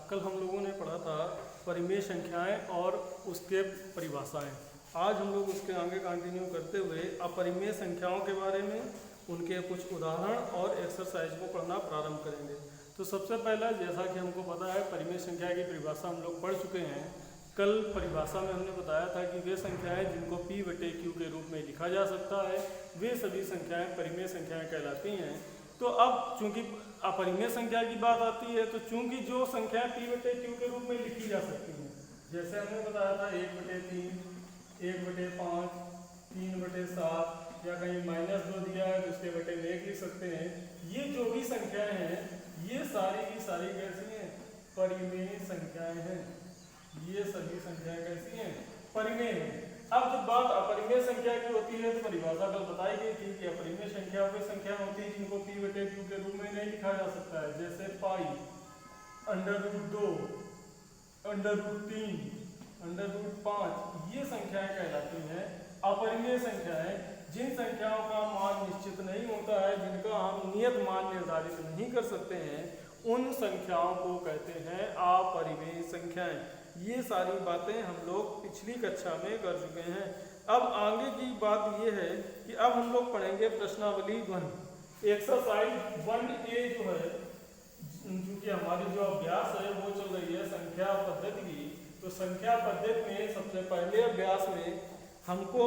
कल हम लोगों ने पढ़ा था परिमेय संख्याएं और उसके परिभाषाएं। आज हम लोग उसके आगे कंटिन्यू करते हुए अपरिमेय संख्याओं के बारे में, उनके कुछ उदाहरण और एक्सरसाइज को पढ़ना प्रारंभ करेंगे। तो सबसे पहला, जैसा कि हमको पता है, परिमेय संख्या की परिभाषा हम लोग पढ़ चुके हैं। कल परिभाषा में हमने बताया था कि वे संख्याएं जिनको P/Q के रूप में लिखा जा सकता है, वे सभी संख्याएं परिमेय संख्याएं कहलाती हैं। तो अब चूंकि अपरिमेय संख्या की बात आती है, तो चूंकि जो संख्याएं P/Q के रूप में लिखी जा सकती हैं, जैसे हमने बताया था 1/3, 1/5, 3/7 या कहीं -2 दिया है तो उसके बटे में 1 लिख सकते हैं। ये जो भी संख्याएं हैं, ये सारी की सारी कैसी हैं? परिमेय संख्याएं हैं। ये सभी संख्याएं कैसी हैं? परिमेय हैं। अब जब बात अपरिमेय संख्या की होती है तो परिभाषा कल बताई गई थी कि अपरिमेय संख्या वे संख्या होती है जिनको P/Q के रूप में नहीं लिखा जा सकता है, जैसे पाई, √2, √3, √5। ये संख्याएं कहलाती हैं अपरिमेय संख्याएं। जिन संख्याओं का मान निश्चित नहीं होता है, जिनका हम नियत मान निर्धारित नहीं कर सकते हैं, उन संख्याओं को कहते हैं अपरिमेय संख्याएं। ये सारी बातें हम लोग पिछली कक्षा में कर चुके हैं। अब आगे की बात ये है कि अब हम लोग पढ़ेंगे प्रश्नावली 1। एक्सरसाइज 1A जो है, क्योंकि हमारी जो अभ्यास है वो चल रही है संख्या पद्धति की, तो संख्या पद्धति में सबसे पहले अभ्यास में हमको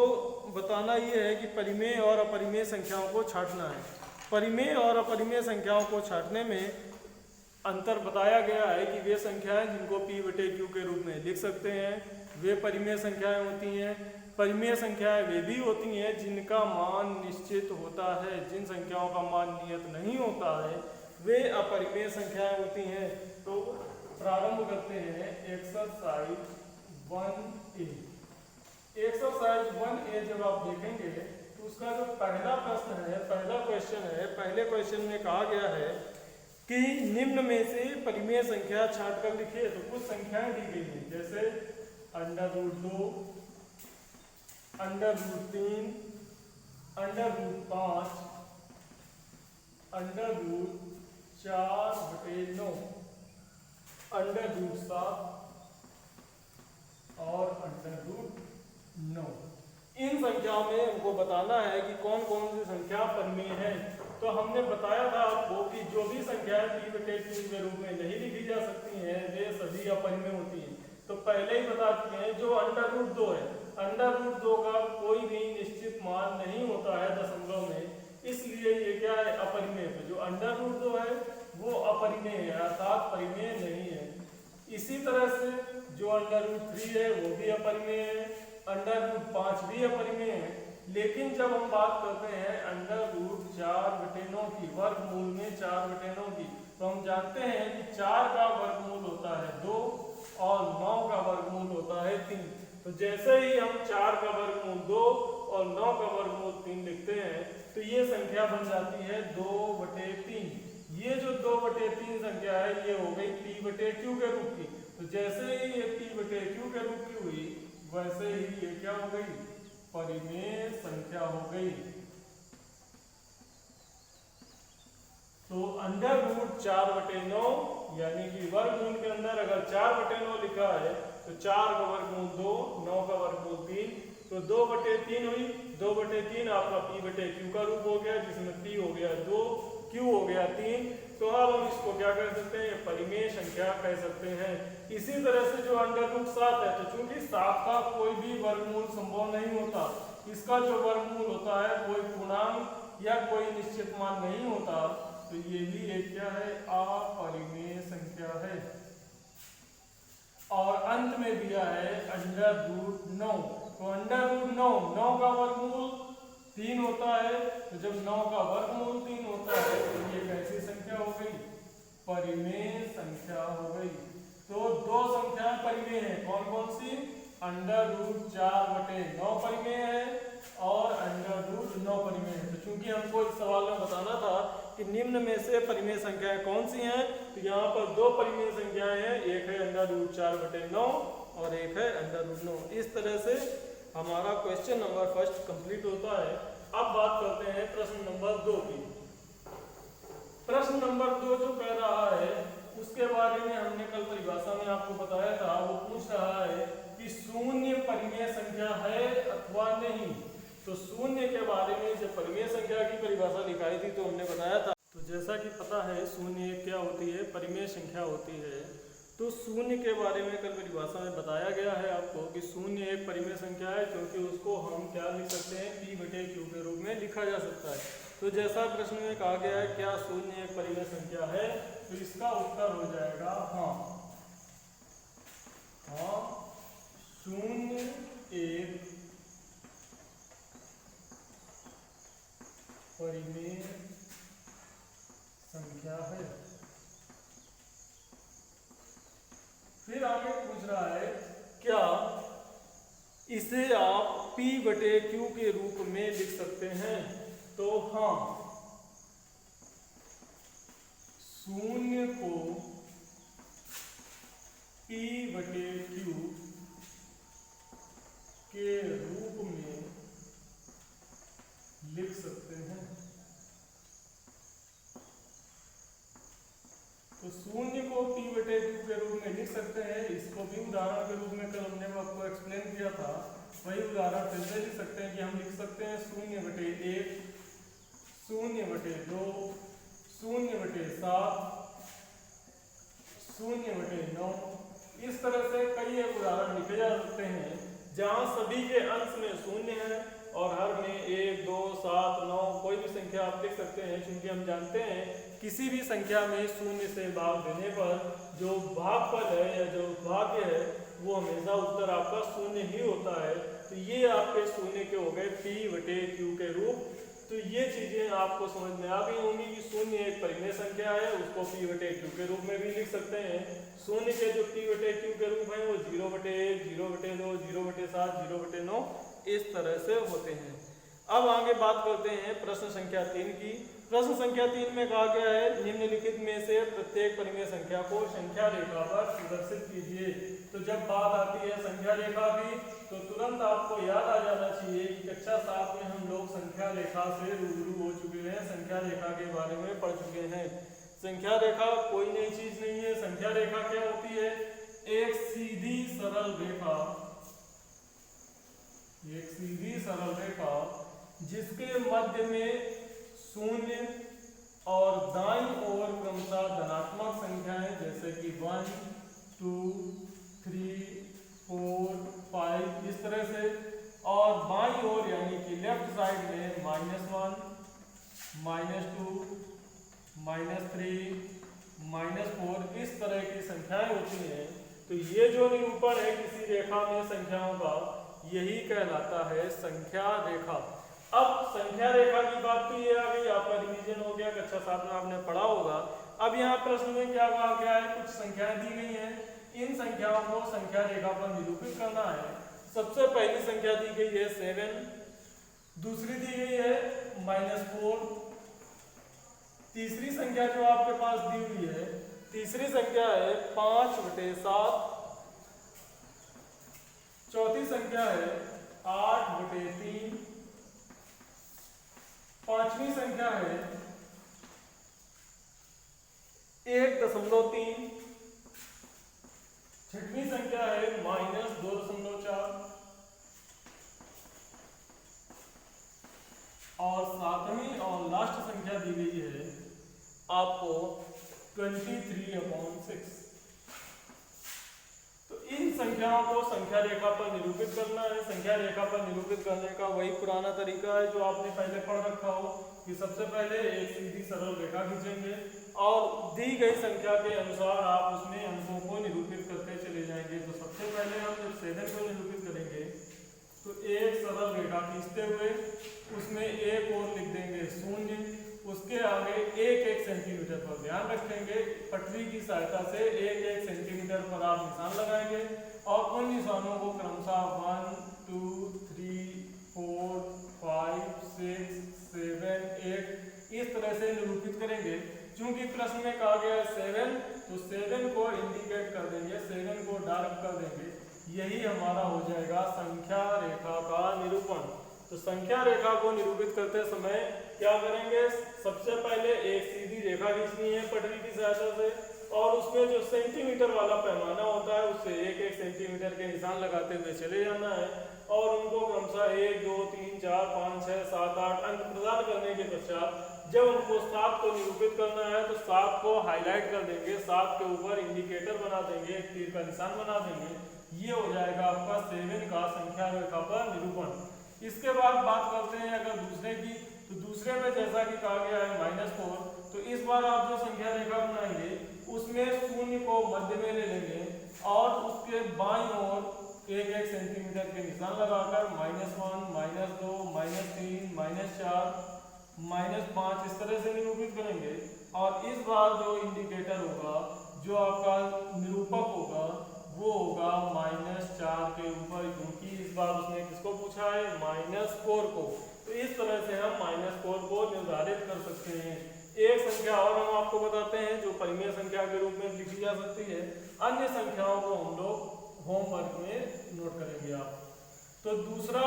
बताना ये है कि परिमेय और अपरिमेय संख्याओं को छांटना है। परिमेय और अपरिमेय संख्याओं को छांटने में अंतर बताया गया है कि वे संख्याएं जिनको P/Q के रूप में लिख सकते हैं, वे परिमेय संख्याएं होती हैं। परिमेय संख्याएं वे भी होती हैं जिनका मान निश्चित होता है। जिन संख्याओं का मान नियत नहीं होता है, वे अपरिमेय संख्याएं होती हैं। तो प्रारंभ करते हैं एक्सरसाइज 1A। एक्सरसाइज 1A जब आप देखेंगे तो उसका जो पहला प्रश्न है, पहला क्वेश्चन है, पहले क्वेश्चन में कहा गया है कि निम्न में से परिमेय संख्या छांट कर लिखिए। तो कुछ संख्याएं दी गई हैं, जैसे √2, √3, √5, √4/9, √7 और √9। इन संख्याओं में हमको बताना है कि कौन कौन सी संख्या परिमेय है। तो हमने बताया था आपको कि जो भी संख्याएं P/Q के रूप में नहीं लिखी जा सकती हैं, वे सभी अपरिमेय होती हैं। तो पहले ही बता चुके हैं, जो √2 है, √2 का कोई भी निश्चित मान नहीं होता है दशमलव में, इसलिए ये क्या है? अपरिमेय है। जो √2 है वो अपरिमेय है, अर्थात परिमेय नहीं है। इसी तरह से जो √3 है वो भी अपरिमेय है, √5 भी अपरिमेय है। लेकिन जब हम बात करते हैं √4/9 की, वर्गमूल में 4/9 की, तो हम जानते हैं कि 4 का वर्गमूल होता है 2 और 9 का वर्गमूल होता है 3। तो जैसे ही हम 4 का वर्गमूल 2 और 9 का वर्गमूल 3 लिखते हैं, तो ये संख्या बन जाती है 2/3। ये जो 2/3 संख्या है, ये हो गई P/Q के रूप की। तो जैसे ही ये P/Q के रूप की हुई, वैसे ही ये क्या हो गई? परिमेय संख्या हो गई। तो √4/9 यानी कि वर्गमूल के अंदर अगर 4/9 लिखा है तो 4 का वर्गमूल 2, 9 का वर्गमूल 3, तो 2/3 हुई। 2/3 आपका P/Q का रूप हो गया, जिसमें P हो गया 2, Q हो गया 3। तो अब हम इसको क्या कह सकते हैं? परिमेय संख्या कह सकते हैं। इसी तरह से जो √7 है, तो चूंकि 7 का कोई भी वर्गमूल संभव नहीं होता, इसका जो वर्गमूल होता है कोई पूर्णांक या कोई निश्चित मान नहीं होता, तो ये भी एक क्या है? अपरिमेय संख्या है। और अंत में दिया है √9। तो √9, 9 का वर्गमूल 3 होता है। तो जब 9 का वर्गमूल 3 होता है, तो ये कैसी संख्या हो गई? परिमेय संख्या हो गई। तो दो संख्याएं परिमेय हैं, कौन कौन सी? √4/9 परिमेय है और √9 परिमेय है। तो चूंकि हमको इस सवाल में बताना था कि निम्न में से परिमेय संख्याएं कौन सी हैं, तो यहाँ पर दो परिमेय संख्याएं हैं, एक है √4/9 और एक है √9। इस तरह से हमारा क्वेश्चन नंबर 1 कंप्लीट होता है। अब बात करते हैं प्रश्न नंबर 2 की। प्रश्न नंबर 2 जो कह रहा है उसके बारे में हमने कल परिभाषा में आपको बताया था। वो पूछ रहा है कि शून्य परिमेय संख्या है अथवा नहीं। तो शून्य के बारे में जब परिमेय संख्या की परिभाषा दिखाई थी तो हमने बताया था। तो जैसा कि पता है शून्य क्या होती है, परिमेय संख्या होती है। तो शून्य के बारे में कल परिभाषा में बताया गया है आपको कि शून्य एक परिमेय संख्या है, क्योंकि उसको हम क्या लिख सकते हैं, P/Q के रूप में लिखा जा सकता है। तो जैसा प्रश्न में कहा गया है क्या शून्य एक परिमेय संख्या है, तो इसका उत्तर हो जाएगा हाँ। हाँ, शून्य एक परिमेय संख्या है। फिर आगे पूछ रहा है क्या इसे आप P/Q के रूप में लिख सकते हैं, तो हाँ, शून्य को P/Q के रूप में लिख सकते हैं। तो शून्य को P/Q के रूप में लिख सकते हैं। इसको भी उदाहरण के रूप में कल हमने आपको एक्सप्लेन किया था, वही उदाहरण फिर से लिख सकते हैं कि हम लिख सकते हैं 0/1, 0/2, 0/7, 0/9। इस तरह से कई एक उदाहरण लिखे जा सकते हैं जहां सभी के अंश में शून्य है और हर में 1, 2, 7, 9 कोई भी संख्या आप लिख सकते हैं। क्योंकि हम जानते हैं किसी भी संख्या में शून्य से भाग देने पर जो भागफल है या जो भाग्य है वो हमेशा उत्तर आपका शून्य ही होता है। तो ये आपके शून्य के हो गए P/Q के रूप। तो ये चीजें आपको समझ में आ गई होंगी कि शून्य एक परिमेय संख्या है, उसको P/Q के रूप में भी लिख सकते हैं। शून्य के जो P/Q के रूप हैं वो 0/1, 0/2, 0/7, 0/9 इस तरह से होते हैं। अब आगे बात करते हैं प्रश्न संख्या 3 की। प्रश्न संख्या 3 में कहा गया है निम्नलिखित में से प्रत्येक परिमेय संख्या को संख्या रेखा पर प्रदर्शित कीजिए। तो जब बात आती है संख्या रेखा की तो तुरंत आपको याद आ जाना चाहिए कि कक्षा 7 में हम लोग संख्या रेखा से रूबरू हो चुके हैं, संख्या रेखा के बारे में पढ़ चुके हैं। संख्या रेखा कोई नई चीज नहीं है। संख्या रेखा क्या होती है, एक सीधी सरल रेखा, एक सीधी सरल रेखा जिसके मध्य में शून्य और दाईं ओर क्रमशः धनात्मक संख्याएं जैसे कि 1, 2, 3, 4, 5 इस तरह से, और बाईं ओर यानी कि लेफ्ट साइड में -1, -2, -3, -4 इस तरह की संख्याएं होती हैं। तो ये जो निरूपण है किसी रेखा में संख्याओं का, यही कहलाता है संख्या रेखा। अब संख्या रेखा की बात तो ये आ गई, आपका रिवीजन हो गया, कक्षा 7 में आपने पढ़ा होगा। अब यहाँ प्रश्न में क्या कहा गया है, कुछ संख्याएं दी गई हैं, इन संख्याओं को संख्या रेखा पर निरूपित करना है। सबसे पहली संख्या दी गई है 7, दूसरी दी गई है -4, तीसरी संख्या जो आपके पास दी हुई है, तीसरी संख्या है 5/7, चौथी संख्या है 8/3, पांचवी संख्या है 1.3, छठवीं संख्या है -2.4 और सातवीं और लास्ट संख्या दी गई है आपको 23/6। तो इन संख्याओं को संख्या रेखा पर निरूपित करना है। संख्या रेखा पर निरूपित करने का वही पुराना तरीका है जो आपने पहले पढ़ रखा हो कि सबसे पहले एक सीधी सरल रेखा खींचेंगे और दी गई संख्या के अनुसार आप उसमें अंकों को निरूपित करते चले जाएंगे। तो सबसे पहले हम जब 7 को निरूपित करेंगे तो एक सरल रेखा खींचते हुए उसमें एक और लिख देंगे 0, उसके आगे 1-1 सेंटीमीटर पर ध्यान रखेंगे, पटरी की सहायता से 1-1 सेंटीमीटर पर आप निशान लगाएंगे और उन निशानों को क्रमशः 1, 2, 3, 4, 5, 6, 7, 8 इस तरह से निरूपित करेंगे। चूंकि प्रश्न में कहा गया है 7, तो 7 को इंडिकेट कर देंगे, 7 को डार्क कर देंगे। यही हमारा हो जाएगा संख्या रेखा का निरूपण। तो संख्या रेखा को निरूपित करते समय क्या करेंगे, सबसे पहले एक सीधी रेखा खींचनी है पटरी की सहायता से और उसमें जो सेंटीमीटर वाला पैमाना होता है उससे एक एक सेंटीमीटर के निशान लगाते हुए चले जाना है और उनको क्रमशः 1 2 3 4 5 6 7 8 अंक प्रदान करने के पश्चात जब हमको 7 को निरूपित करना है तो 7 को हाईलाइट कर देंगे, 7 के ऊपर इंडिकेटर बना देंगे, एक तीर का निशान बना देंगे। ये हो जाएगा आपका 7 का संख्या रेखा पर निरूपण। इसके बाद बात करते हैं अगर दूसरे की, तो दूसरे में जैसा कि कहा गया है -4, तो इस बार आप जो संख्या रेखा बनाएंगे उसमें शून्य को मध्य में ले लेंगे और उसके बाईं ओर एक एक सेंटीमीटर के निशान लगाकर -1 -2 -3 -4 -5 इस तरह से निरूपित करेंगे। और इस बार जो इंडिकेटर होगा, जो आपका निरूपक होगा, वो होगा -4 के ऊपर, क्योंकि इस बार उसने किसको पूछा है, -4 को। तो इस तरह से हम -4 को निर्धारित कर सकते हैं। एक संख्या और हम आपको बताते हैं जो परिमेय संख्या के रूप में लिखी जा सकती है। अन्य संख्याओं को हम लोग होमवर्क में नोट करेंगे आप। तो दूसरा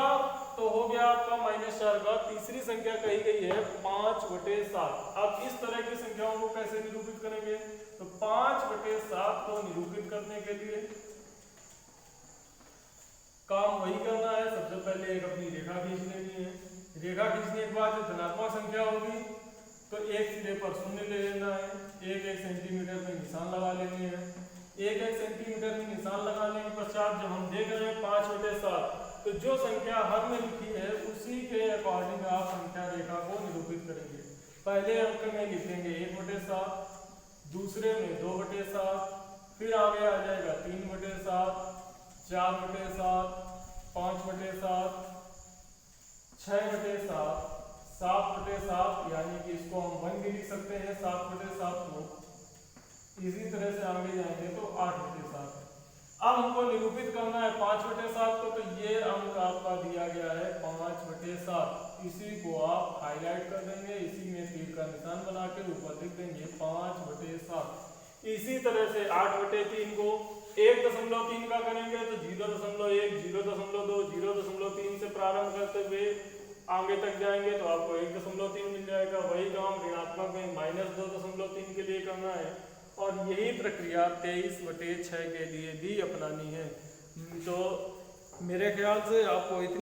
तो हो गया आपका -4 का। तीसरी संख्या कही गई है 5/7। अब इस तरह की संख्याओं को कैसे निरूपित करेंगे, तो 5/7 को निरूपित करने के लिए काम वही करना है, सबसे पहले एक अपनी रेखा खींच लेनी है। रेखा खींचने के बाद जो धनात्मक संख्या होगी तो एक सिरे पर 0 ले लेना है, एक एक सेंटीमीटर में निशान लगा लेने हैं। एक एक सेंटीमीटर में निशान लगाने के पश्चात जब हम देख रहे हैं 5/7, तो जो संख्या हर में लिखी है उसी के अकॉर्डिंग आप संख्या रेखा को निरूपित करेंगे। पहले अंक में लिखेंगे 1/7, दूसरे में 2/7, फिर आगे आ जाएगा 3/7, 4/7, 5/7, 6/7, 7/7, यानी कि इसको हम 1 भी लिख सकते हैं 7/7 को। इसी तरह से आगे जाएंगे तो 8/7। अब हमको निरूपित करना है 5/7 को, तो ये अंक आपका दिया गया है 5/7। इसी को आप हाईलाइट कर देंगे, इसी में तीर का निशान बना के ऊपर लिख देंगे 5/7। इसी तरह से 8/3 को 1.3 का करेंगे तो 0.1, 0.2, 0.3 से प्रारंभ करते हुए आगे तक जाएंगे तो आपको 1.3 मिल जाएगा। वही काम ऋणात्मक में -2.3 के लिए करना है और यही प्रक्रिया 23/6 के लिए भी अपनानी है। तो मेरे ख्याल से आपको इतनी